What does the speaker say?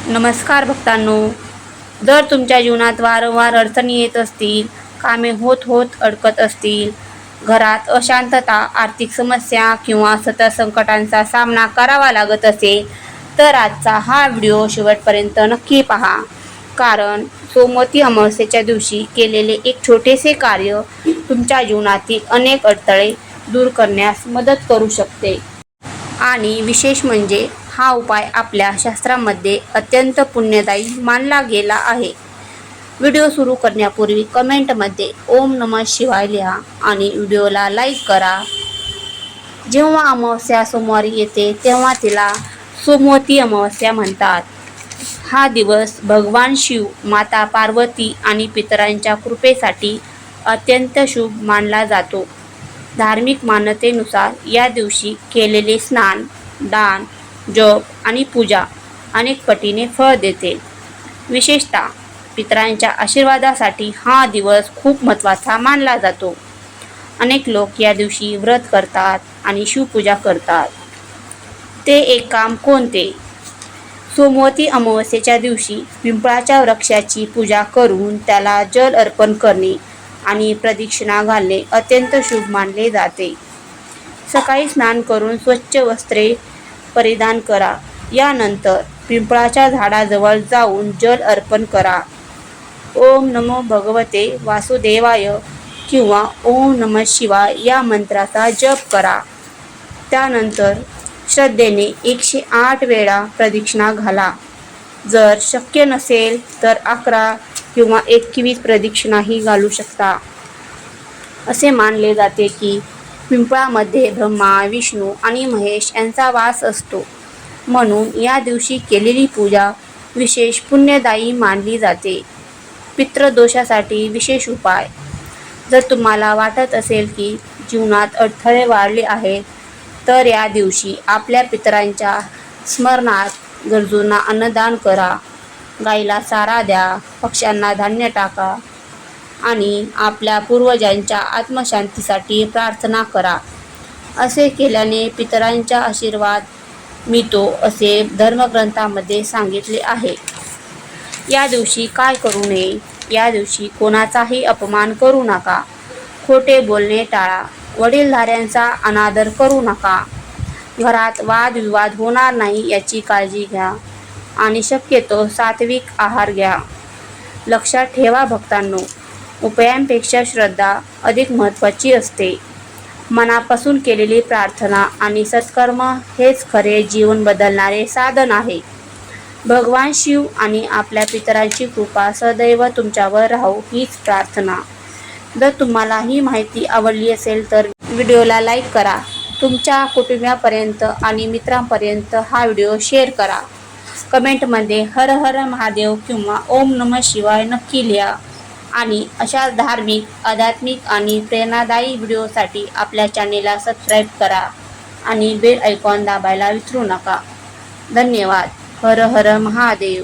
नमस्कार भक्तांनो, जर तुमच्या जीवनात वारंवार अडचणी येत असतील, कामे होत अडकत असतील, घरात अशांतता, आर्थिक समस्या किंवा सतत संकटांचा सामना करावा लागत असेल, तर आजचा हा व्हिडिओ शेवटपर्यंत नक्की पहा. कारण सोमवती अमावस्येच्या दिवशी केलेले एक छोटेसे कार्य तुमच्या जीवनातील अनेक अडथळे दूर करण्यास मदत करू शकते. आणि विशेष म्हणजे हा उपाय आपल्या शास्त्रामध्ये अत्यंत पुण्यदायी मानला गेला आहे. व्हिडिओ सुरू करण्यापूर्वी कमेंटमध्ये ओम नमः शिवाय लिहा आणि व्हिडिओला लाईक करा. जेव्हा अमावस्या सोमवारी येते तेव्हा तिला सोमवती अमावस्या म्हणतात. हा दिवस भगवान शिव, माता पार्वती आणि पितरांच्या कृपेसाठी अत्यंत शुभ मानला जातो. धार्मिक मान्यतेनुसार या दिवशी केलेले स्नान, दान, जप आणि पूजा अनेक पटीने फळ देते. विशेषतः पितरांच्या आशीर्वादासाठी हा दिवस खूप महत्त्वाचा मानला जातो. अनेक लोक या दिवशी व्रत करतात आणि शिवपूजा करतात. ते एक काम कोणते? सोमवती अमावस्येच्या दिवशी पिंपळाच्या वृक्षाची पूजा करून त्याला जल अर्पण करणे आणि प्रदक्षिणा घालणे अत्यंत शुभ मानले जाते. सकाळी स्नान करून स्वच्छ वस्त्रे परिधान करा. यानंतर पिंपळाच्या झाडाजवळ जाऊन जल अर्पण करा. ओम नमो भगवते वासुदेवाय किंवा ओम नमः शिवाय या मंत्राचा जप करा. त्यानंतर श्रद्धेने 108 वेळा प्रदक्षिणा घाला. जर शक्य नसेल तर 11 किंवा 21 प्रदक्षिणाही घालू शकता. असे मानले जाते की पिंपळामध्ये ब्रह्मा, विष्णू आणि महेश यांचा वास असतो. म्हणून या दिवशी केलेली पूजा विशेष पुण्यदायी मानली जाते. पितृदोषासाठी विशेष उपाय. जर तुम्हाला वाटत असेल की जीवनात अडथळे वाढले आहेत, तर या दिवशी आपल्या पितरांच्या स्मरणार्थ गरजूंना अन्नदान करा. गाईला चारा द्या, पक्ष्यांना धान्य टाका आणि आपल्या पूर्वजांच्या आत्मशांतीसाठी प्रार्थना करा. असे केल्याने पितरांचा आशीर्वाद मिळतो असे धर्मग्रंथामध्ये सांगितले आहे. या दिवशी काय करू नये? या दिवशी कोणाचाही अपमान करू नका. खोटे बोलणे टाळा. वडीलधाऱ्यांचा अनादर करू नका. घरात वादविवाद होणार नाही याची काळजी घ्या आणि शक्यतो सात्विक आहार घ्या. लक्षात ठेवा भक्तांनो, उपायांपेक्षा श्रद्धा अधिक महत्त्वाची असते. मनापासून केलेली प्रार्थना आणि सत्कर्म हेच खरे जीवन बदलणारे साधन आहे. भगवान शिव आणि आपल्या पितरांची कृपा सदैव तुमच्यावर राहो हीच प्रार्थना. जर तुम्हाला ही माहिती आवडली असेल तर व्हिडिओला लाईक करा. तुमच्या कुटुंबापर्यंत आणि मित्रांपर्यंत हा व्हिडिओ शेअर करा. कमेंटमध्ये हर हर महादेव किंवा ओम नमः शिवाय नक्की लिहा. आणि अशा धार्मिक, आध्यात्मिक आणि प्रेरणादायी व्हिडिओसाठी आपल्या चॅनेलला सबस्क्राईब करा आणि बेल आयकॉन दाबायला विसरू नका. धन्यवाद. हर हर महादेव.